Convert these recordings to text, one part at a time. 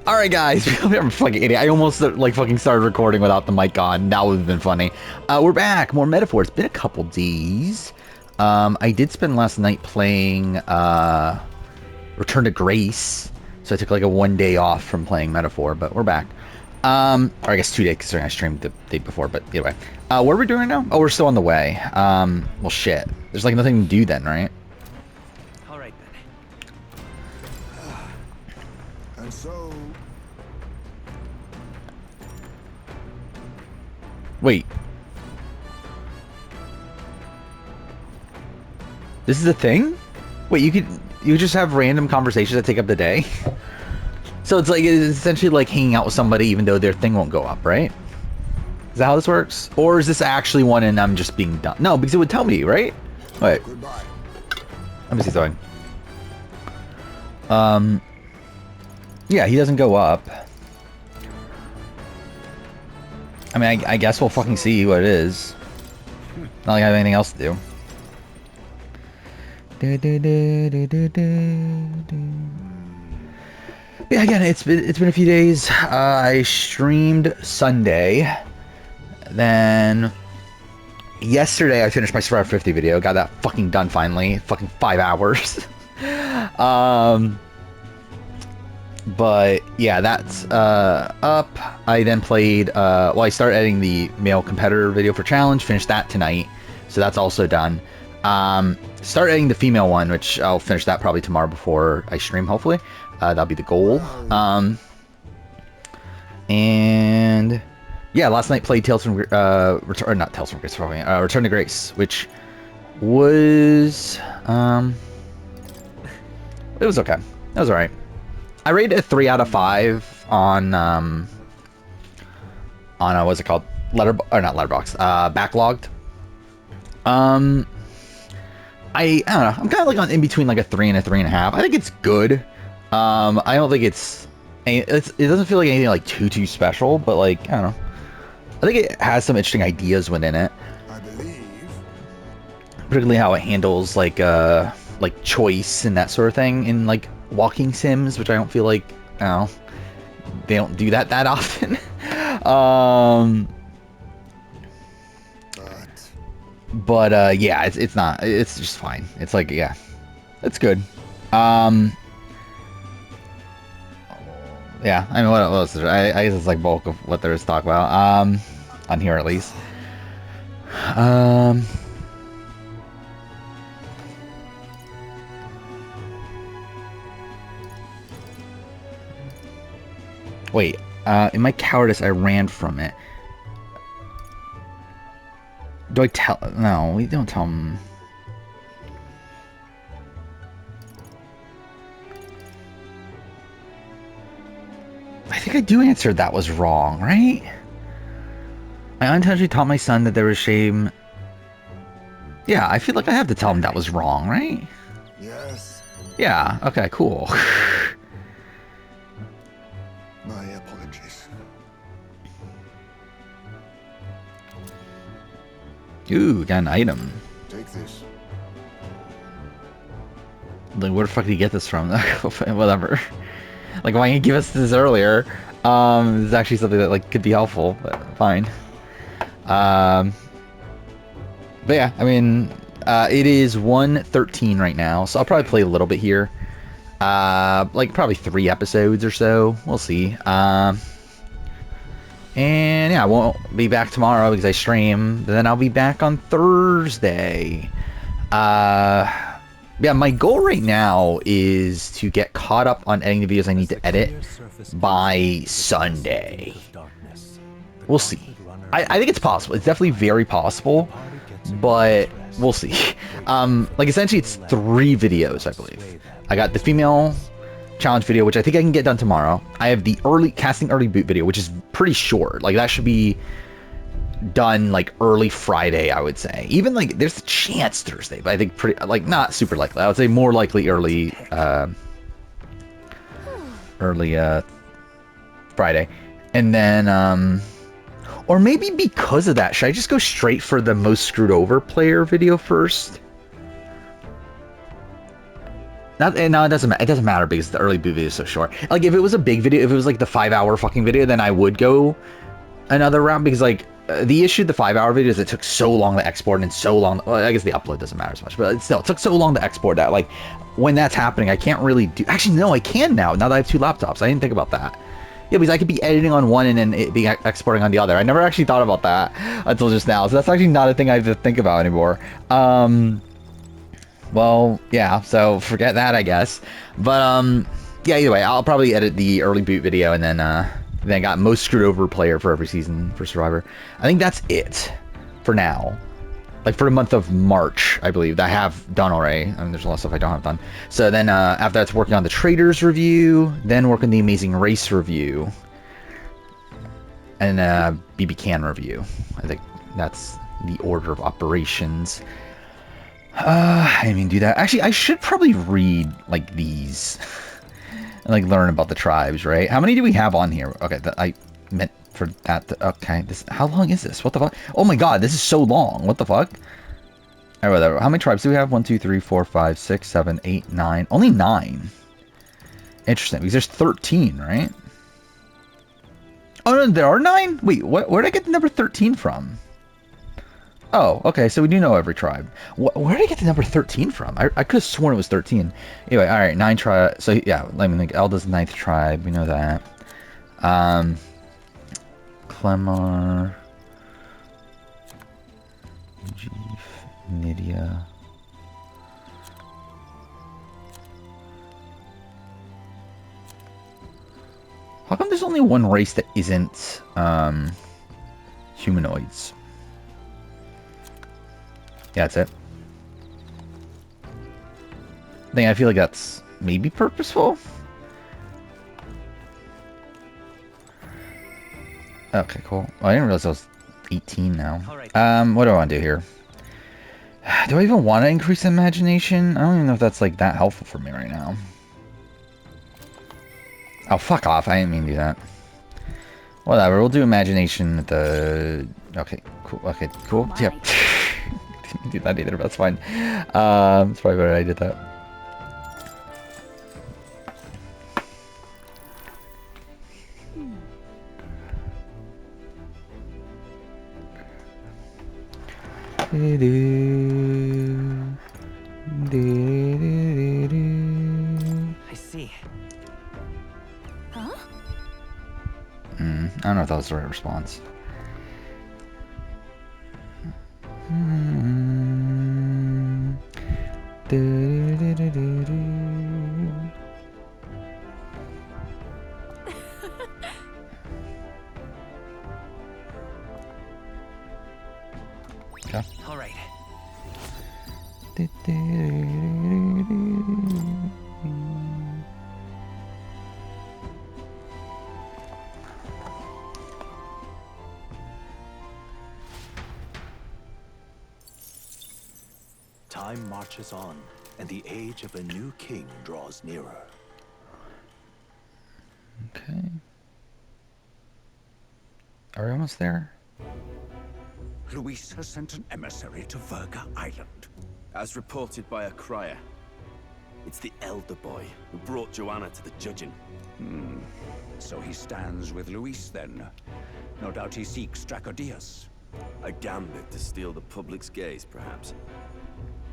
Alright guys, I'm a fucking idiot. I almost like fucking started recording without the mic on. That would have been funny. We're back. More Metaphor. It's been a couple days. I did spend last night playing Return to Grace. So I took like a 1 day off from playing Metaphor, but we're back. Or I guess 2 days considering I streamed the day before, but either way. What are we doing right now? Oh, we're still on the way. Well shit. There's like nothing to do then, right? Alright then. And so... Wait. This is a thing? Wait, you could just have random conversations that take up the day? So it's like, it's essentially like hanging out with somebody even though their thing won't go up, right? Is that how this works? Or is this actually one and I'm just being dumb? No, because it would tell me, right? Wait. Goodbye. Let me see something. Yeah, he doesn't go up. I mean, I guess we'll fucking see what it is. Not like I have anything else to do. Yeah, again, it's been a few days. I streamed Sunday. Then yesterday I finished my Survivor 50 video. Got that fucking done finally. Fucking 5 hours. But yeah, that's up. I then played, well, I started editing the male competitor video for challenge, finished that tonight, so that's also done. Start editing the female one, which I'll finish that probably tomorrow before I stream, hopefully. That'll be the goal. And yeah, last night played Tales from Return to Grace, which was it was okay. It was alright. I rated it 3 out of 5 on what's it called? Backlogged. I don't know. I'm kind of like on in between like a 3 and a 3.5. I think it's good. I don't think it doesn't feel like anything like too special, but like, I don't know. I think it has some interesting ideas within it. I believe. Particularly how it handles like choice and that sort of thing in like walking sims, which I don't feel like, I don't know, they don't do that often. But yeah, it's not, it's just fine. It's like, yeah, it's good. Yeah, I mean, what else is there? I guess it's like bulk of what there is to talk about, on here at least. Wait, in my cowardice, I ran from it. Do I tell? No, we don't tell him. I think I do answer that was wrong, right? I unintentionally taught my son that there was shame. Yeah, I feel like I have to tell him that was wrong, right? Yes. Yeah, okay, cool. My apologies. Ooh, got an item. Take this. Like, where the fuck did he get this from? Whatever. Like, why didn't you give us this earlier? This is actually something that, like, could be helpful, but fine. But yeah, I mean, it is 1:13 right now, so I'll probably play a little bit here. Like, probably 3 episodes or so. We'll see. And yeah, I won't be back tomorrow because I stream. Then I'll be back on Thursday. Yeah, my goal right now is to get caught up on editing the videos I need to edit by Sunday. We'll see. I think it's possible. It's definitely very possible, but we'll see. Like, essentially, it's 3 videos, I believe. I got the female challenge video, which I think I can get done tomorrow. I have the casting early boot video, which is pretty short. Like, that should be done like early Friday, I would say. Even like there's a chance Thursday, but I think pretty like not super likely. I would say more likely early Friday. And then or maybe because of that, should I just go straight for the most screwed over player video first? No, it doesn't. It doesn't matter because the early boot video is so short. Like, if it was a big video, if it was like the 5-hour fucking video, then I would go another route because like the issue with the 5-hour video is it took so long to export and so long. Well, I guess the upload doesn't matter as much, but still, it took so long to export that. Like, when that's happening, I can't really do. Actually, no, I can now. Now that I have 2 laptops, I didn't think about that. Yeah, because I could be editing on one and then it be exporting on the other. I never actually thought about that until just now. So that's actually not a thing I have to think about anymore. Well, yeah, so forget that, I guess. But, yeah, either way, I'll probably edit the early boot video and then got most screwed over player for every season for Survivor. I think that's it for now. Like, for the month of March, I believe, that I have done already. I mean, there's a lot of stuff I don't have done. So then, after that's working on the Traders review, then working the Amazing Race review, and BB Can review. I think that's the order of operations. I didn't even do that. Actually, I should probably read, like, these. And, like, learn about the tribes, right? How many do we have on here? Okay, I meant for that. Okay, how long is this? What the fuck? Oh my god, this is so long. What the fuck? Alright, whatever. How many tribes do we have? 1, 2, 3, 4, 5, 6, 7, 8, 9. Only 9. Interesting, because there's 13, right? Oh, no, there are 9? Wait, where did I get the number 13 from? Oh, okay, so we do know every tribe. Where did I get the number 13 from? I could have sworn it was 13. Anyway, alright, 9 tribes. So, yeah, I mean, like, Elda's 9th tribe. We know that. Clemar. Jeef. Nydia. How come there's only one race that isn't, humanoids? Yeah, that's it. I feel like that's maybe purposeful. Okay, cool. Oh, I didn't realize I was 18 now. What do I want to do here? Do I even want to increase imagination? I don't even know if that's, like, that helpful for me right now. Oh, fuck off. I didn't mean to do that. Whatever, we'll do imagination at the... Okay, cool. Okay, cool. Yep. Didn't do that either, but that's fine. That's probably better I did that. I see. Huh? I don't know if that was the right response. Okay. All right. Time marches on, and the age of a new king draws nearer. Okay. Are we almost there? Luis has sent an emissary to Virga Island. As reported by a crier. It's the elder boy who brought Joanna to the judging. So he stands with Luis then. No doubt he seeks Dracodius. A gambit to steal the public's gaze, perhaps.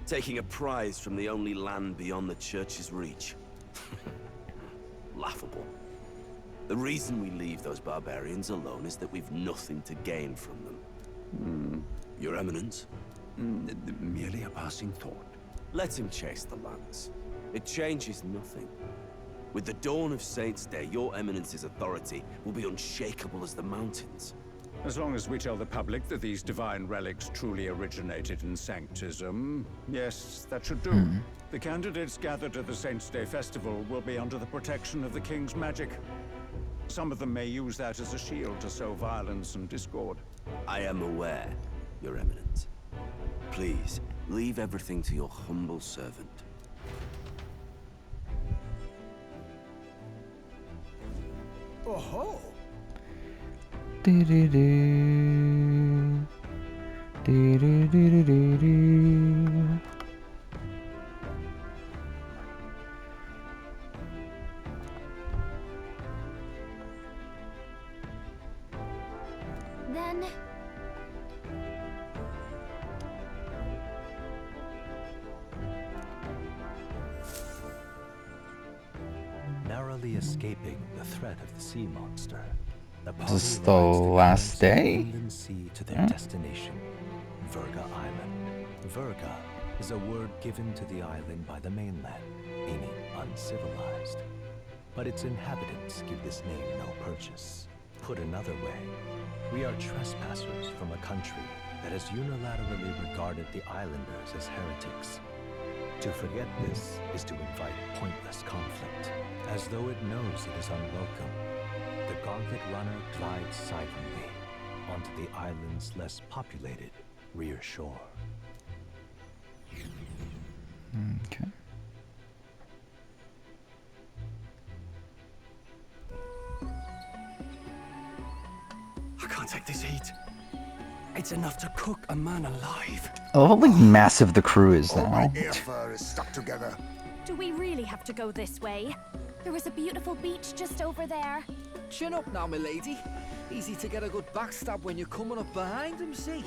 Taking a prize from the only land beyond the church's reach. Laughable. The reason we leave those barbarians alone is that we've nothing to gain from them. Your Eminence? Merely a passing thought. Let him chase the lance. It changes nothing. With the dawn of Saints' Day, your Eminence's authority will be unshakable as the mountains. As long as we tell the public that these divine relics truly originated in Sanctism, yes, that should do. The candidates gathered at the Saints' Day Festival will be under the protection of the King's magic. Some of them may use that as a shield to sow violence and discord. I am aware, Your Eminence. Please, leave everything to your humble servant. Oh-ho! Then... Narrowly escaping the threat of the sea monster, the Is this party the rides the last currents of day? the inland sea to their destination, Virga Island. Virga is a word given to the island by the mainland, meaning uncivilized. But its inhabitants give this name no purchase. Put another way, we are trespassers from a country that has unilaterally regarded the islanders as heretics. To forget this is to invite pointless conflict, as though it knows it is unwelcome. The gauntlet runner glides silently onto the island's less populated rear shore. Okay. I can't take this heat. It's enough to cook a man alive. I love how like massive the crew is All my now. ear fur is stuck together. Do we really have to go this way? There was a beautiful beach just over there. Chin up now, milady. Easy to get a good backstab when you're coming up behind him, see?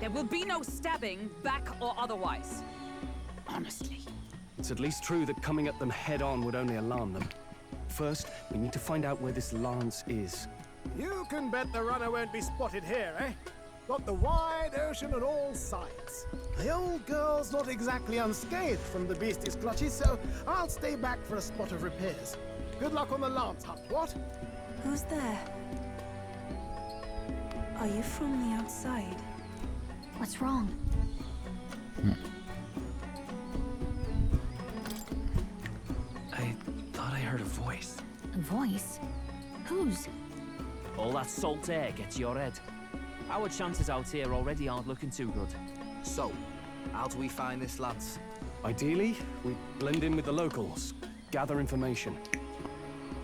There will be no stabbing, back or otherwise. Honestly. It's at least true that coming at them head-on would only alarm them. First, we need to find out where this Lance is. You can bet the runner won't be spotted here, eh? Got the wide ocean on all sides. The old girl's not exactly unscathed from the beastie's clutches, so I'll stay back for a spot of repairs. Good luck on the Lance hunt, what? Who's there? Are you from the outside? What's wrong? I thought I heard a voice. A voice? Whose? All that salt air gets to your head. Our chances out here already aren't looking too good. So, how do we find this, lads? Ideally, we blend in with the locals, gather information.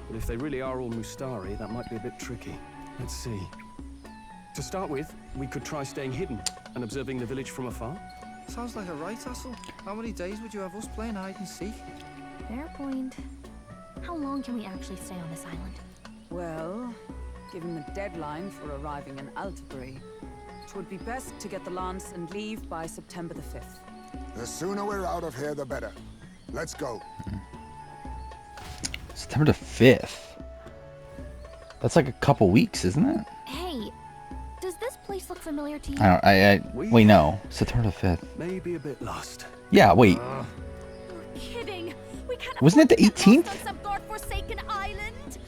But if they really are all Mustari, that might be a bit tricky. Let's see. To start with, we could try staying hidden and observing the village from afar. Sounds like a right hustle. How many days would you have us playing hide and seek? Fair point. How long can we actually stay on this island? Well, given the deadline for arriving in Altabury, it would be best to get the Lance and leave by September the 5th. The sooner we're out of here, the better. Let's go. September the 5th. That's like a couple weeks, isn't it? Hey, does this place look familiar to you? Wait, no. September the 5th. Maybe a bit lost. Yeah, wait. You're kidding. We can't Wasn't it the afford to get 18th? lost on some godforsaken island.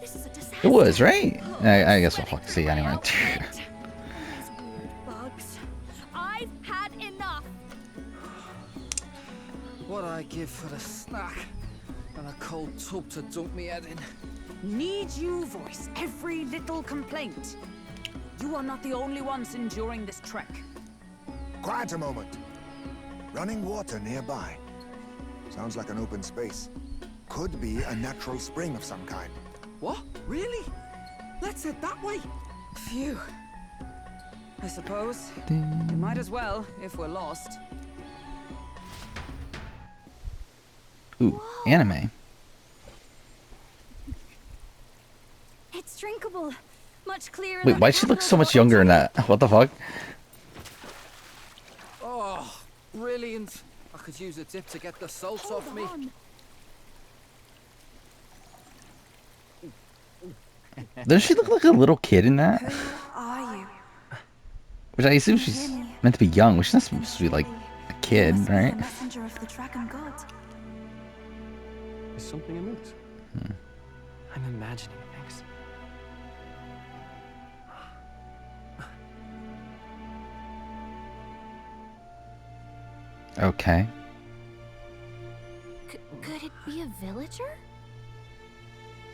This is a disaster. It was, right? I guess we'll fucking see anyway. These weird bugs. I've had enough. What I give for a snack and a cold tub to dunk me head in. Need you voice every little complaint. You are not the only ones enduring this trek. Quiet a moment. Running water nearby. Sounds like an open space. Could be a natural spring of some kind. What? Really? Let's head that way. Phew. I suppose. You might as well, if we're lost. Ooh, anime. It's drinkable. Much clearer. Wait, than why'd she look so much apple younger in bottle. that? What the fuck? Oh, brilliant. I could use a dip to get the salt Hold off me. on. Doesn't she look like a little kid in that? Who are you? Which I assume she's meant to be young, which is not supposed to be like a kid, You must be right? the messenger of the dragon god. Is something amiss? I'm imagining things. Okay. Could it be a villager?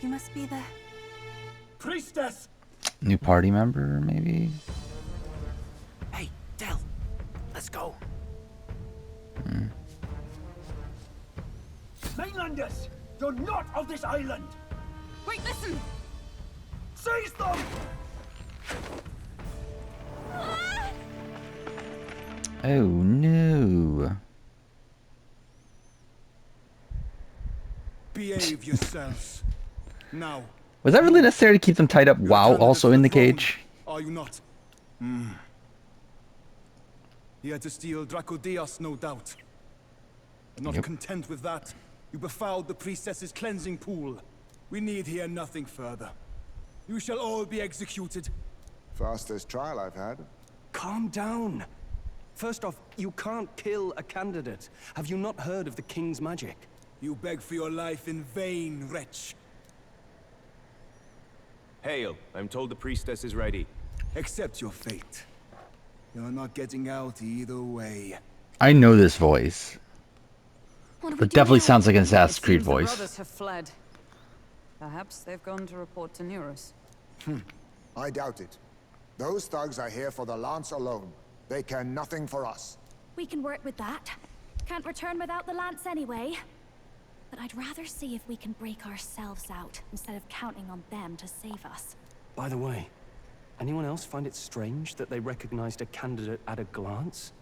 You must be the... Priestess! New party member, maybe? Hey, Del, let's go. Mainlanders! You're not of this island! Wait, listen! Seize them! Oh no. Behave yourselves. Now. Was that really necessary to keep them tied up while also in the cage? Are you not? He had to steal Dracodios, no doubt. And not content with that, you befouled the priestess's cleansing pool. We need hear nothing further. You shall all be executed. Fastest trial I've had. Calm down. First off, you can't kill a candidate. Have you not heard of the king's magic? You beg for your life in vain, wretch. Hail, I'm told the priestess is ready. Accept your fate. You're not getting out either way. I know this voice. It definitely sounds like an Assassin's Creed The voice. brothers have fled. Perhaps they've gone to report to Neurus. I doubt it. Those thugs are here for the lance alone. They care nothing for us. We can work with that. Can't return without the lance anyway. But I'd rather see if we can break ourselves out instead of counting on them to save us. By the way, anyone else find it strange that they recognized a candidate at a glance?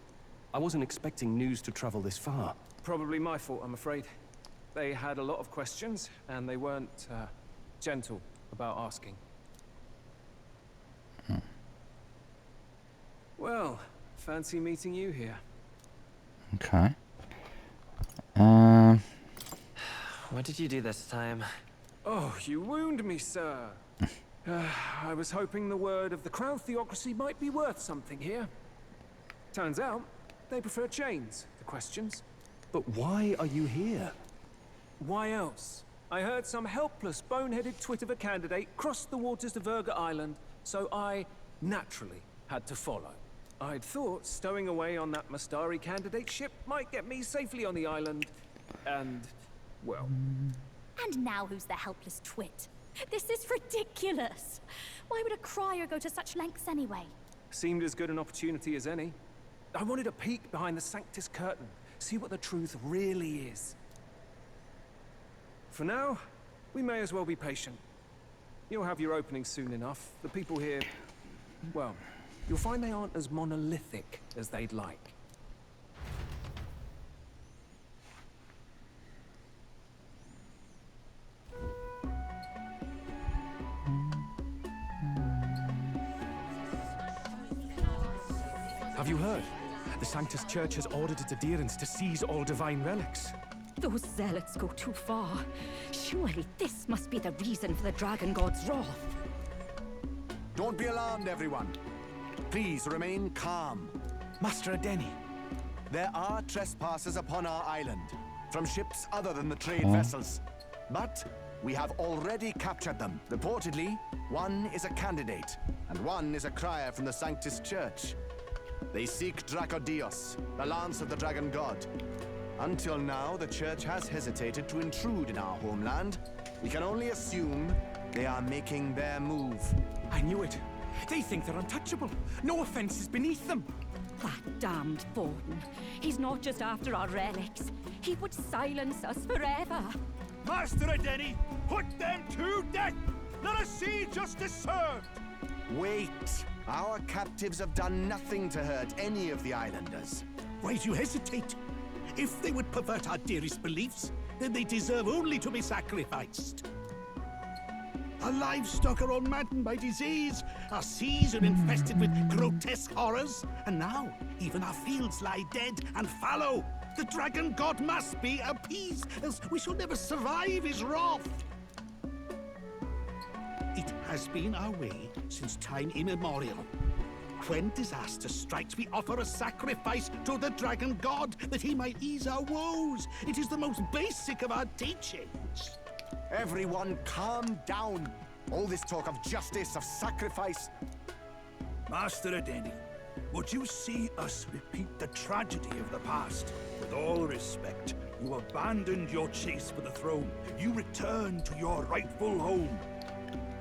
I wasn't expecting news to travel this far. Probably my fault, I'm afraid. They had a lot of questions, and they weren't gentle about asking. Well, fancy meeting you here. Okay. What did you do this time? Oh, you wound me, sir. I was hoping the word of the Crown Theocracy might be worth something here. Turns out, they prefer chains to questions. But why are you here? Why else? I heard some helpless, boneheaded twit of a candidate crossed the waters to Virga Island, so I naturally had to follow. I'd thought stowing away on that Mastari candidate ship might get me safely on the island, and, well... And now who's the helpless twit? This is ridiculous! Why would a crier go to such lengths anyway? Seemed as good an opportunity as any. I wanted a peek behind the Sanctus curtain, see what the truth really is. For now, we may as well be patient. You'll have your opening soon enough. The people here, well, you'll find they aren't as monolithic as they'd like. Have you heard? The Sanctus Church has ordered its adherents to seize all divine relics. Those zealots go too far. Surely this must be the reason for the Dragon God's wrath. Don't be alarmed, everyone. Please remain calm. Master Adeni, there are trespassers upon our island, from ships other than the trade vessels. But we have already captured them. Reportedly, one is a candidate, and one is a crier from the Sanctus Church. They seek Dracodios, the lance of the Dragon God. Until now, the Church has hesitated to intrude in our homeland. We can only assume they are making their move. I knew it. They think they're untouchable. No offense is beneath them. That damned Borden. He's not just after our relics. He would silence us forever. Master Adeni, put them to death! Let us see justice served! Wait! Our captives have done nothing to hurt any of the islanders. Why do you hesitate? If they would pervert our dearest beliefs, then they deserve only to be sacrificed. Our livestock are all maddened by disease, our seas are infested with grotesque horrors, and now even our fields lie dead and fallow. The Dragon God must be appeased, else we shall never survive his wrath. It has been our way since time immemorial. When disaster strikes, we offer a sacrifice to the Dragon God that he might ease our woes. It is the most basic of our teachings. Everyone calm down. All this talk of justice, of sacrifice. Master Adeni, would you see us repeat the tragedy of the past? With all respect, you abandoned your chase for the throne. You returned to your rightful home.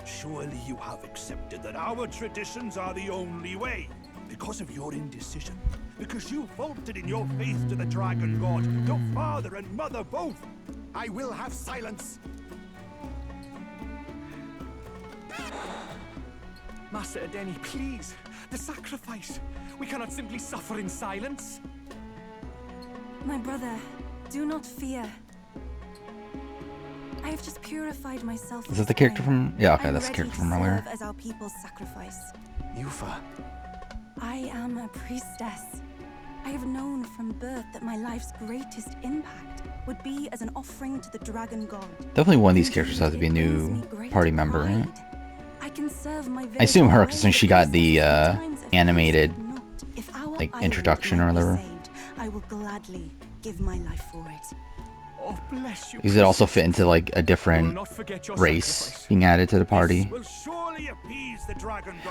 Surely you have accepted that our traditions are the only way. Because of your indecision. Because you faltered in your faith to the Dragon God, your father and mother both. I will have silence. Master Adeni, please. The sacrifice. We cannot simply suffer in silence. My brother, do not fear. I have just purified myself. Is that the character from? Yeah, okay, that's the character from earlier. As our people's sacrifice. Yufa, I am a priestess. I have known from birth that my life's greatest impact would be as an offering to the dragon god. Definitely one of these characters has to be a new party member, right? I can serve my I assume her, because she got the animated like introduction or whatever. I will gladly give my life for it. Oh, bless you. Does it also fit into like a different race being added to the party?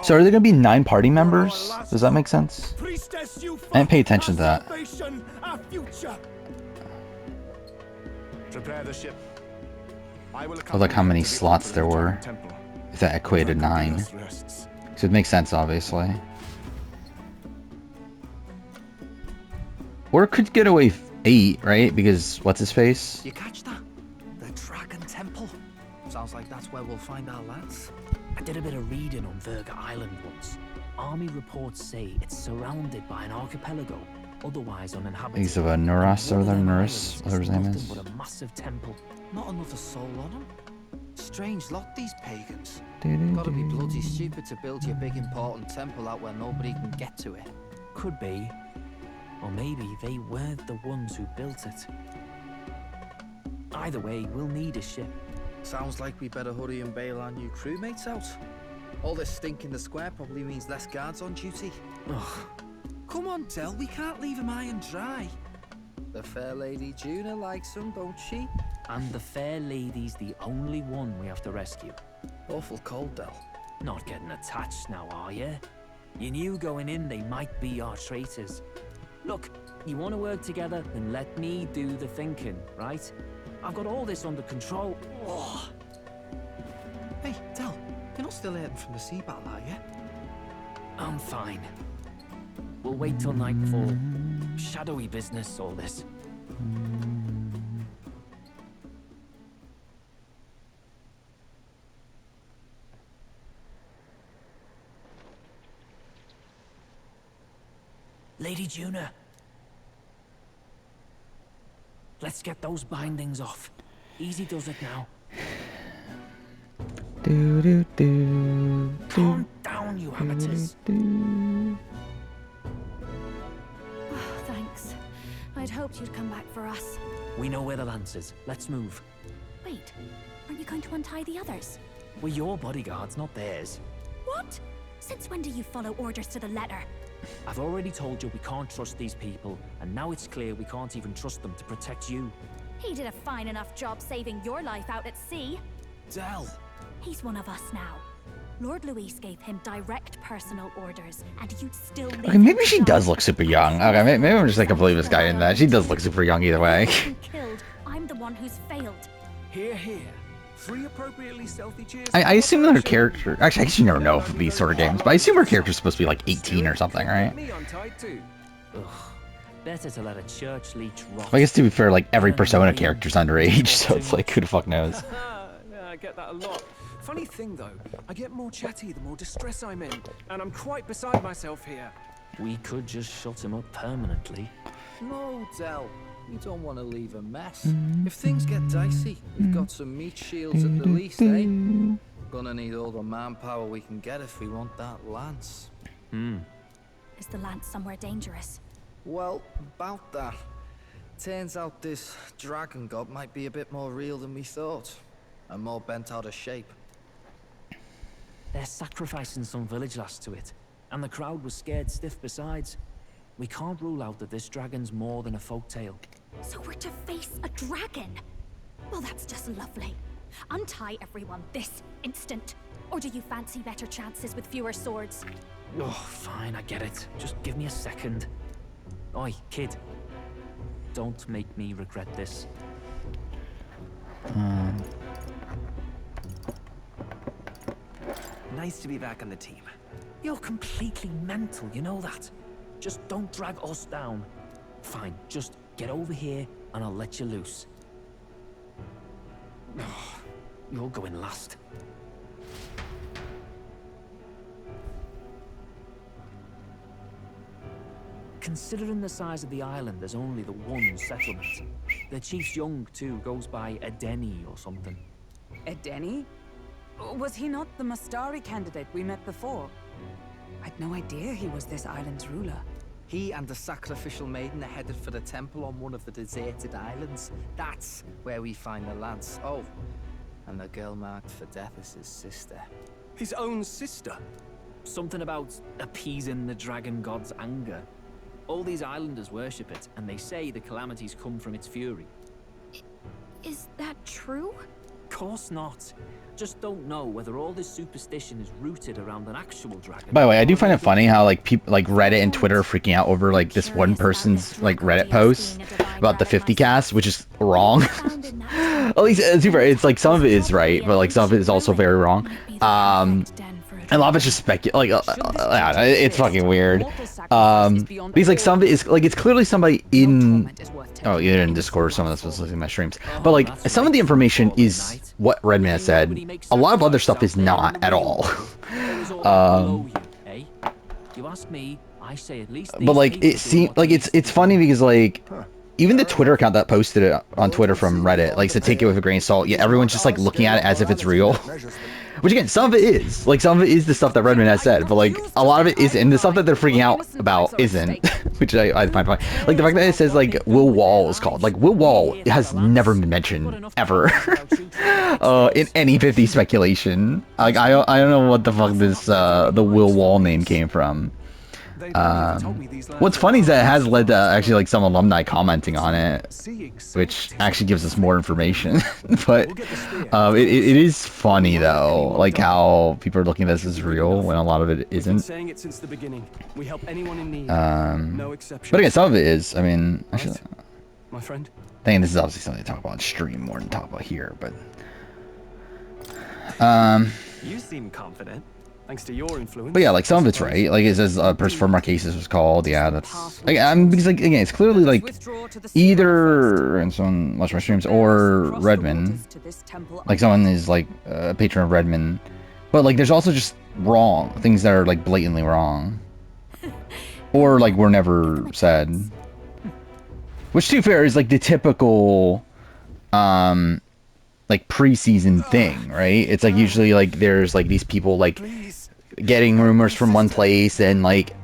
So are there gonna be 9 party members? Does that make sense? I didn't pay attention to that. Prepare the ship. I was like how many slots there were. If that equated 9. So it makes sense, obviously. Or it could get away 8, right? Because what's his face? You catch that? The Dragon Temple. Sounds like that's where we'll find our lads. I did a bit of reading on Virga Island once. Army reports say it's surrounded by an archipelago, otherwise uninhabited. He's of a Nuras or whatever Nuras, whatever his name is. But a massive temple. Not another soul on them. Strange lot, these pagans. Gotta be bloody stupid to build your big important temple out where nobody can get to it. Could be. Or maybe they weren't the ones who built it. Either way, we'll need a ship. Sounds like we better hurry and bail our new crewmates out. All this stink in the square probably means less guards on duty. Ugh. Come on, Del, we can't leave him high and dry. The fair lady Juna likes him, don't she? And the fair lady's the only one we have to rescue. Awful cold, Del. Not getting attached now, are you? You knew going in they might be our traitors. Look, you want to work together, then let me do the thinking, right? I've got all this under control. Oh. Hey, Del, you're not still hurting from the sea battle, are you? I'm fine. We'll wait till nightfall. Shadowy business, all this. Lady Juna. Let's get those bindings off. Easy does it now. Calm down, you amateurs. Oh, thanks. I'd hoped you'd come back for us. We know where the lance is. Let's move. Wait, aren't you going to untie the others? We're your bodyguards, not theirs. What? Since when do you follow orders to the letter? I've already told you we can't trust these people, and now it's clear we can't even trust them to protect you. He did a fine enough job saving your life out at sea. Del! He's one of us now. Lord Luis gave him direct personal orders, and you'd still leave. Okay, maybe she does look super young. Okay, maybe I'm just like completely misguided in that. She does look super young either way. Killed. I'm the one who's failed. Here, here. 3 appropriately stealthy cheers. I assume that her character... Actually, I guess you never know for these sort of games, but I assume her character's supposed to be like 18 or something, right? Me untied too. Ugh. Better to let a church leech rot. I guess to be fair, like every Persona character's underage, so it's like, who the fuck knows? Yeah, I get that a lot. Funny thing though, I get more chatty the more distress I'm in, and I'm quite beside myself here. We could just shut him up permanently. No, Del. We don't want to leave a mess. If things get dicey, we've got some meat shields at the least, eh? Gonna need all the manpower we can get if we want that lance. Is the lance somewhere dangerous? Well, about that. Turns out this dragon god might be a bit more real than we thought. And more bent out of shape. They're sacrificing some village lass to it, and the crowd was scared stiff besides. We can't rule out that this dragon's more than a folktale. So we're to face a dragon? Well, that's just lovely. Untie everyone this instant. Or do you fancy better chances with fewer swords? Oh, fine, I get it. Just give me a second. Oi, kid. Don't make me regret this. Nice to be back on the team. You're completely mental, you know that? Just don't drag us down. Fine, just get over here and I'll let you loose. Oh, you're going last. Considering the size of the island, there's only the one settlement. The chief's young, too, goes by Edeni or something. Edeni? Was he not the Mastari candidate we met before? I'd no idea he was this island's ruler. He and the sacrificial maiden are headed for the temple on one of the deserted islands. That's where we find the lance. Oh, and the girl marked for death is his sister. His own sister? Something about appeasing the dragon god's anger. All these islanders worship it, and they say the calamities come from its fury. Is that true? Course not. Just don't know whether all this superstition is rooted around an actual dragon. By the way, I do find it funny how like people like Reddit and Twitter are freaking out over like this one person's like Reddit post about the 50 cast, which is wrong. At least it's like some of it is right, but like some of it is also very wrong. And a lot of it's just it's fucking weird. Because like some of it is like it's clearly somebody in either in Discord or someone that's listening to my streams. But like some of the information is what Redman has said. A lot of other stuff is not at all. You ask me, I say at least. But like it seems like it's funny because like even the Twitter account that posted it on Twitter from Reddit like said take it with a grain of salt. Yeah, everyone's just like looking at it as if it's real. Which again, some of it is. Like, some of it is the stuff that Redman has said, but like, a lot of it isn't. And the stuff that they're freaking out about isn't. Which I find funny. Like, the fact that it says, like, Will Wall is called. Like, Will Wall has never been mentioned, ever. In any 50 speculation. Like, I don't know what the fuck this, the Will Wall name came from. What's funny is that it has led to actually like some alumni commenting on it, which actually gives us more information. But it is funny though, like how people are looking at this as real when a lot of it isn't. But again, some of it is. I mean, actually, my friend. I think this is obviously something to talk about on stream more than talk about here. But you seem confident. Thanks to your influence. But yeah, like some of it's right. Like it says person for Marquesas was called. Yeah, that's like because like again, it's clearly like either in some much more streams or Redman. Like someone is like a patron of Redman, but like there's also just wrong things that are like blatantly wrong, or like were never said. Which to be fair is like the typical like preseason thing, right? It's like usually like there's like these people like getting rumors from one place and like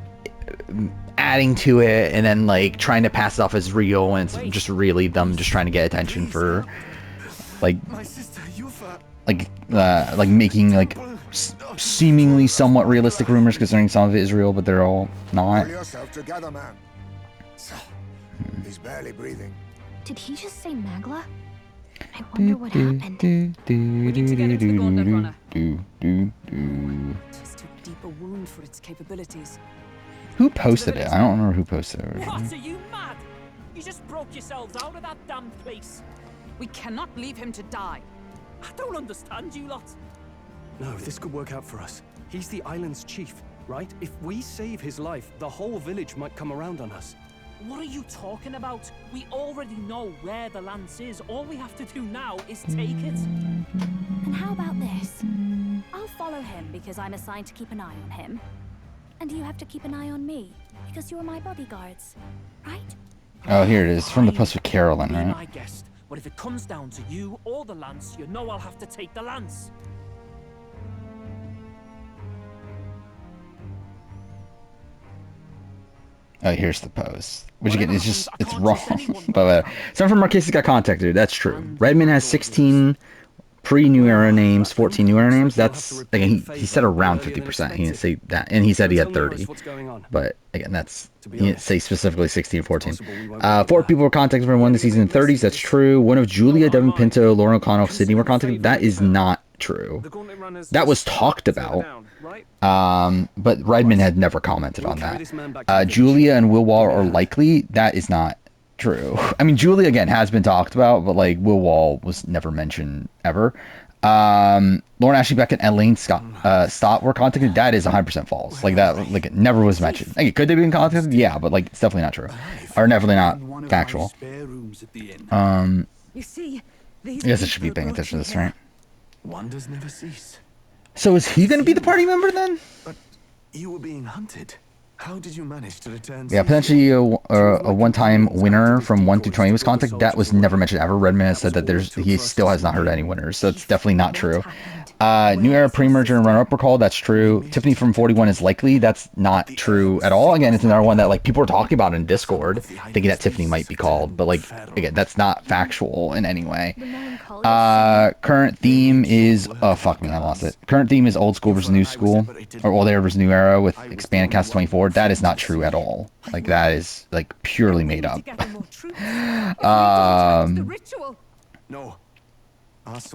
adding to it and then like trying to pass it off as real, and it's just really them just trying to get attention for like making like seemingly somewhat realistic rumors, considering some of it is real but they're all not. Pull yourself together, man. He's barely breathing. Did he just say Magla? I wonder what happened. We need to get into the gauntlet runner. Just a deeper wound for its capabilities. Who posted it? I don't remember who posted it. What, are you mad? You just broke yourselves out of that damn place. We cannot leave him to die. I don't understand you lot. No, this could work out for us. He's the island's chief, right? If we save his life, the whole village might come around on us. What are you talking about? We already know where the lance is. All we have to do now is take it. And how about this? I'll follow him because I'm assigned to keep an eye on him. And you have to keep an eye on me because you're my bodyguards, right? Oh, here it is. From the post with Carolyn, Be right? my guest. But if it comes down to you or the lance, you know I'll have to take the lance. Oh, here's the post. Which again, it's just, it's wrong. But someone from Marquesas got contacted. That's true. Redman has 16 pre-New Era names, 14 New Era names. That's, again, he said around 50%. He didn't say that. And he said he had 30. But, again, that's, he didn't say specifically 16, 14. 4 people were contacted from one of the season 30s. That's true. One of Julia, Devin Pinto, Lauren O'Connell, Sydney were contacted. That is not true. That was talked about. But Redman had never commented on that. Julia and Will Wall are likely. That is not true. I mean, Julia, again, has been talked about, but, like, Will Wall was never mentioned ever. Lauren Ashley Beck and Elaine Stott were contacted. That is 100% false. Like, that, like, it never was mentioned. Like, could they be in contacted? Yeah, but, like, it's definitely not true. Or definitely not factual. You see, I guess I should be paying attention to this, right? Wonders never cease. So is he going to be the party member then? But you were being hunted. How did you manage to return? Yeah, potentially a one-time winner from 1 through 20 was contacted. That was never mentioned ever. Redman has said that he still has not heard any winners, so it's definitely not true. New era pre-merger and runner-up recall. That's true. Tiffany from 41 is likely. That's not true at all. Again, it's another one that like people are talking about in Discord, thinking that Tiffany might be called, but like again, that's not factual in any way. Current theme is fuck me, I lost it. Current theme is old school versus new school, or old era versus new era with expanded cast 24. That is not true at all. Like that is like purely made up. No.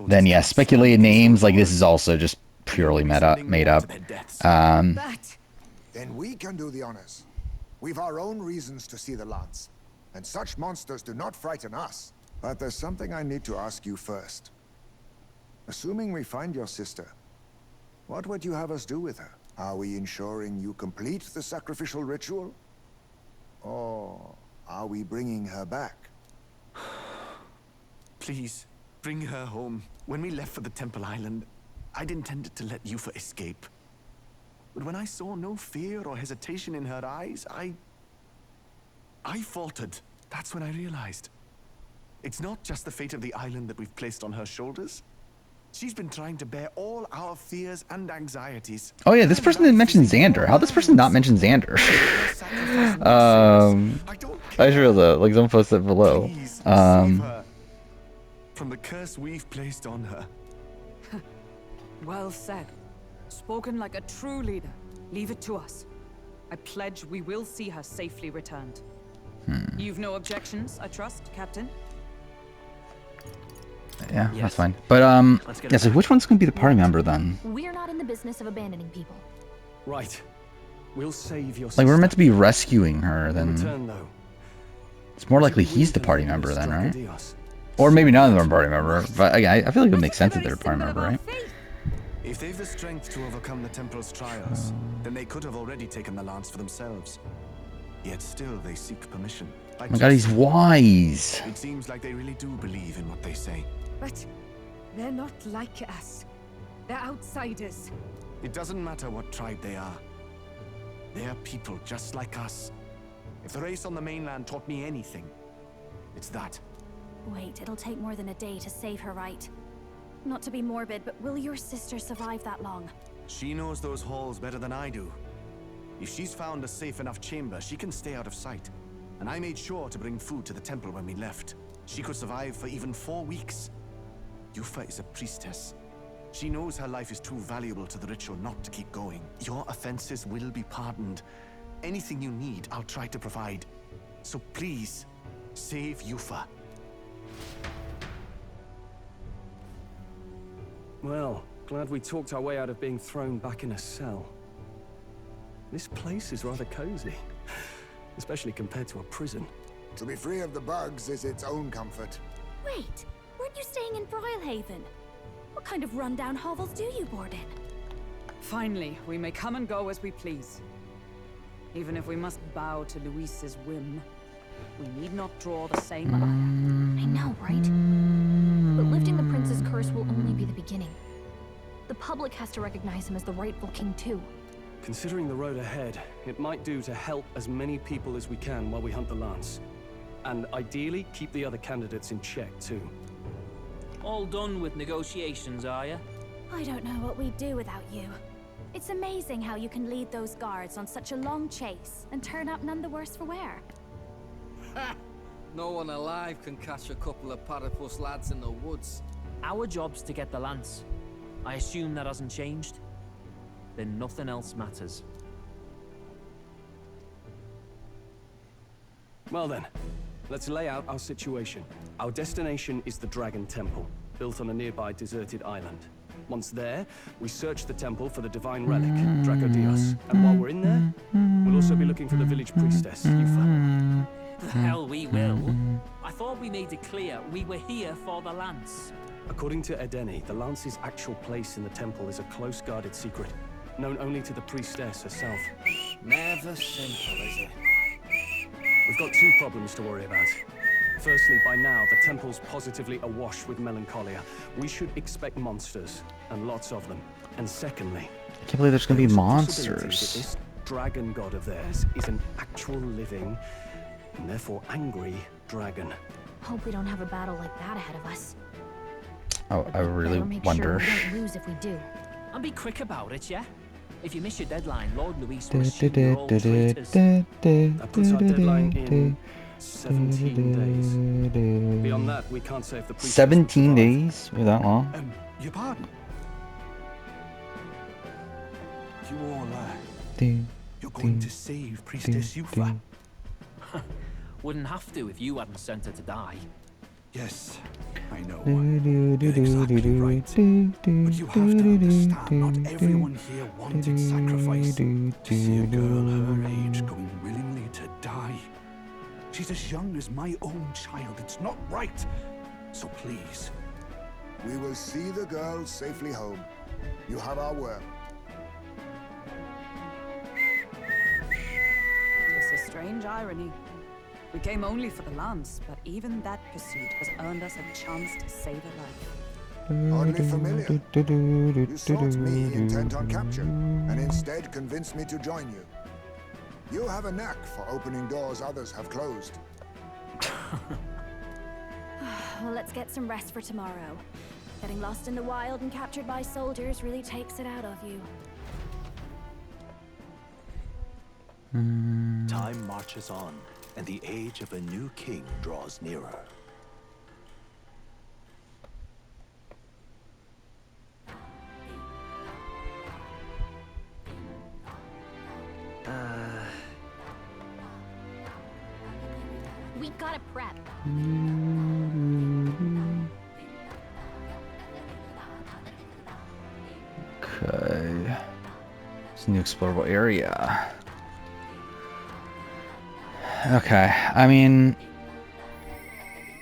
Then yeah, speculated names like this is also just purely made up. Then we can do the honors. We've our own reasons to see the Lance, and such monsters do not frighten us. But there's something I need to ask you first. Assuming we find your sister, what would you have us do with her? Are we ensuring you complete the sacrificial ritual? Or are we bringing her back? Please. Bring her home. When we left for the Temple Island, I'd intended to let Yufa escape. But when I saw no fear or hesitation in her eyes, I faltered. That's when I realized. It's not just the fate of the island that we've placed on her shoulders. She's been trying to bear all our fears and anxieties. Oh yeah, this person didn't mention Xander. How'd this person not mention Xander? I sure though, like someone posted below. From the curse we've placed on her. Well said. Spoken like a true leader. Leave it to us. I pledge we will see her safely returned. You've no objections, I trust, Captain? Yeah, that's fine. But yeah, so which one's gonna be the party member then? We're not in the business of abandoning people. Right. We'll save your Like we're meant to be rescuing her, then return, though. it's more likely he's the party member then, right? Or maybe none of them are party member, but again, I feel like it makes sense that they're a party member, right? If they've the strength to overcome the Temple's trials, then they could have already taken the lance for themselves. Yet still they seek permission. Oh my god, he's wise. It seems like they really do believe in what they say. But they're not like us. They're outsiders. It doesn't matter what tribe they are. They're people just like us. If the race on the mainland taught me anything, it's that. Wait, it'll take more than a day to save her, right? Not to be morbid, but will your sister survive that long? She knows those halls better than I do. If she's found a safe enough chamber, she can stay out of sight. And I made sure to bring food to the temple when we left. She could survive for even 4 weeks. Yufa is a priestess. She knows her life is too valuable to the ritual not to keep going. Your offenses will be pardoned. Anything you need, I'll try to provide. So please, save Yufa. Well, glad we talked our way out of being thrown back in a cell. This place is rather cozy, especially compared to a prison. To be free of the bugs is its own comfort. Wait, weren't you staying in Broilhaven? What kind of rundown hovels do you board in? Finally, we may come and go as we please. Even if we must bow to Luis's whim, we need not draw the same line. I know, right? But lifting the prince's curse will only be the beginning. The public has to recognize him as the rightful king too. Considering the road ahead, it might do to help as many people as we can while we hunt the lance. And ideally, keep the other candidates in check too. All done with negotiations, are you? I don't know what we'd do without you. It's amazing how you can lead those guards on such a long chase and turn up none the worse for wear. No one alive can catch a couple of platypus lads in the woods. Our job's to get the lance. I assume that hasn't changed? Then nothing else matters. Well then, let's lay out our situation. Our destination is the Dragon Temple, built on a nearby deserted island. Once there, we search the temple for the divine relic, Dracodios. And while we're in there, we'll also be looking for the village priestess, Yufa. The hell we will. I thought we made it clear we were here for the lance. According to Edeni, the lance's actual place in the temple is a close guarded secret, known only to the priestess herself. Never simple, is it? We've got 2 problems to worry about. Firstly, by now, the temple's positively awash with melancholia. We should expect monsters, and lots of them. And secondly, I can't believe there's gonna be that monsters. this dragon god of theirs is an actual living, and therefore angry, dragon. Hope we don't have a battle like that ahead of us. Oh, I really Better make wonder. sure we don't lose if we do. And be quick about it, yeah? If you miss your deadline, Lord Luis will assume you're all traitors. That puts our deadline in 17 days. Beyond that, we can't say if the priestess will 17 survive. days? Wait, that long? Your pardon? You all, you're going to save Priestess Yufa? Wouldn't have to if you hadn't sent her to die. Yes, I know. You're exactly right. But you have to understand, not everyone here wanted sacrifice. To see a girl her age going willingly to die. She's as young as my own child. It's not right. So please. We will see the girl safely home. You have our word. It's a strange irony. We came only for the lance, but even that pursuit has earned us a chance to save a life. Oddly familiar. You sought me intent on capture, and instead convinced me to join you. You have a knack for opening doors others have closed. Well, let's get some rest for tomorrow. Getting lost in the wild and captured by soldiers really takes it out of you. Time marches on, and the age of a new king draws nearer. We gotta prep. Okay. It's a new explorable area. Okay, I mean...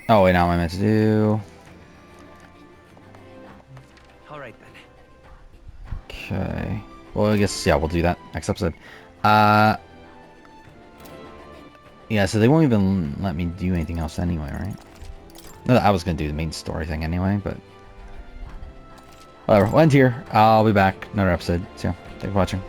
Oh, wait, now what am I meant to do? Alright then. Okay. Well, I guess, yeah, we'll do that next episode. Yeah, so they won't even let me do anything else anyway, right? No, I was going to do the main story thing anyway, but... Whatever, we'll end here. I'll be back. Another episode. So, yeah, thanks for watching.